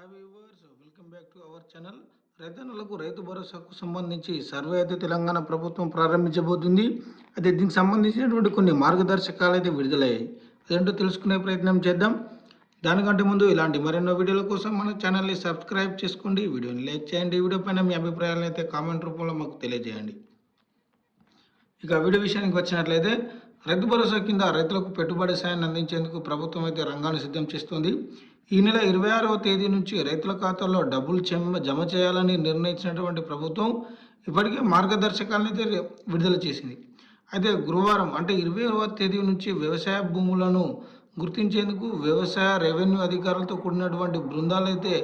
Hi viewers, welcome back to our channel. రైతన్నలకు రైతు భరోసాకు సంబంధించి సర్వే అయితే తెలంగాణ ప్రభుత్వం ప్రారంభించబోతుంది. అయితే దీనికి సంబంధించినటువంటి కొన్ని మార్గదర్శకాలు అయితే విడుదలయ్యాయి. అదేంటో తెలుసుకునే ప్రయత్నం చేద్దాం. దానికంటే ముందు ఇలాంటి మరెన్నో వీడియోల కోసం మన ఛానల్ని సబ్స్క్రైబ్ చేసుకోండి, వీడియోని లైక్ చేయండి, వీడియో పైన మీ అభిప్రాయాలను అయితే కామెంట్ రూపంలో మాకు తెలియజేయండి. ఇక వీడియో విషయానికి వచ్చినట్లయితే రైతు భరోసా కింద రైతులకు పెట్టుబడి సాయాన్ని అందించేందుకు ప్రభుత్వం అయితే రంగాన్ని సిద్ధం చేస్తుంది. ఈ నెల 26వ తేదీ నుంచి రైతుల ఖాతాల్లో డబ్బులు జమ చేయాలని నిర్ణయించినటువంటి ప్రభుత్వం ఇప్పటికే మార్గదర్శకాలను అయితే విడుదల చేసింది. అయితే గురువారం అంటే 20వ తేదీ నుంచి వ్యవసాయ భూములను గుర్తించేందుకు వ్యవసాయ రెవెన్యూ అధికారులతో కూడినటువంటి బృందాలు అయితే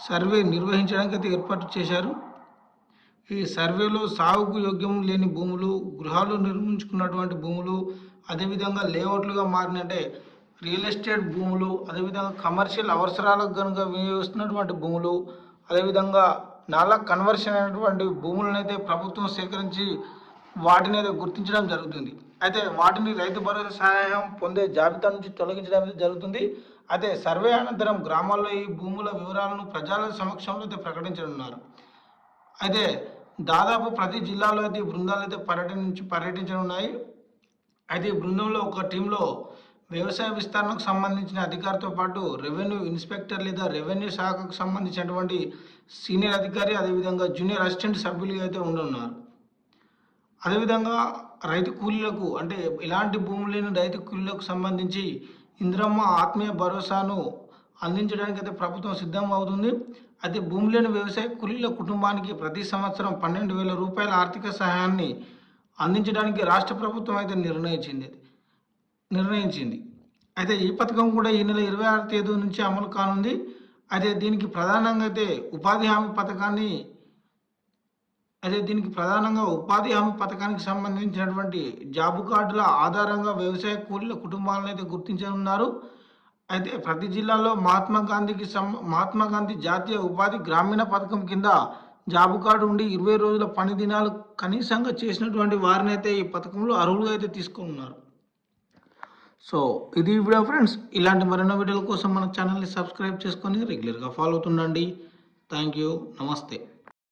సర్వే నిర్వహించడానికి అయితే ఏర్పాటు చేశారు. ఈ సర్వేలో సాగుకు యోగ్యం లేని భూములు, గృహాలు నిర్మించుకున్నటువంటి భూములు, అదేవిధంగా లేఅవుట్లుగా మారినట్టే రియల్ ఎస్టేట్ భూములు, అదేవిధంగా కమర్షియల్ అవసరాలకు కనుక వినియోగిస్తున్నటువంటి భూములు, అదేవిధంగా నాలా కన్వర్షన్ అయినటువంటి భూములను అయితే ప్రభుత్వం సేకరించి వాటిని అయితే గుర్తించడం జరుగుతుంది. అయితే వాటిని రైతు భరోసా సహాయం పొందే జాబితా నుంచి తొలగించడం అయితే జరుగుతుంది. అయితే సర్వే అనంతరం గ్రామాల్లో ఈ భూముల వివరాలను ప్రజల సమక్షంలో అయితే ప్రకటించనున్నారు. అయితే దాదాపు ప్రతి జిల్లాలో అయితే బృందాలు అయితే పర్యటించనున్నాయి. అయితే ఈ బృందంలో ఒక టీంలో వ్యవసాయ విస్తరణకు సంబంధించిన అధికారితో పాటు రెవెన్యూ ఇన్స్పెక్టర్ లేదా రెవెన్యూ శాఖకు సంబంధించినటువంటి సీనియర్ అధికారి, అదేవిధంగా జూనియర్ అసిస్టెంట్ సభ్యులు అయితే ఉండనున్నారు. అదేవిధంగా రైతు కూలీలకు అంటే ఇలాంటి భూములు లేని రైతు కూలీలకు సంబంధించి ఇందిరమ్మ ఆత్మీయ భరోసాను అందించడానికి అయితే ప్రభుత్వం సిద్ధం అవుతుంది. అయితే భూమి లేని వ్యవసాయ కూలీల కుటుంబానికి ప్రతి సంవత్సరం 12,000 రూపాయల ఆర్థిక సహాయాన్ని అందించడానికి రాష్ట్ర ప్రభుత్వం అయితే నిర్ణయించింది. అయితే ఈ పథకం కూడా ఈ నెల 26వ తేదీ నుంచి అమలు కానుంది. అయితే దీనికి ప్రధానంగా ఉపాధి హామీ పథకానికి సంబంధించినటువంటి జాబు కార్డుల ఆధారంగా వ్యవసాయ కూలీల కుటుంబాలను అయితే గుర్తించనున్నారు. అయితే ప్రతి జిల్లాలో మహాత్మా గాంధీ జాతీయ ఉపాధి గ్రామీణ పథకం కింద జాబు కార్డు ఉండి 20 రోజుల పని దినాలు కనీసంగా చేసినటువంటి వారిని అయితే ఈ పథకంలో అర్హులుగా అయితే తీసుకున్నారు. సో ఇది వీడియో ఫ్రెండ్స్. ఇలాంటి మరెన్నో వీడియోల కోసం మన ఛానల్ని సబ్స్క్రైబ్ చేసుకొని రెగ్యులర్గా ఫాలో అవుతుండండి. Thank you. నమస్తే.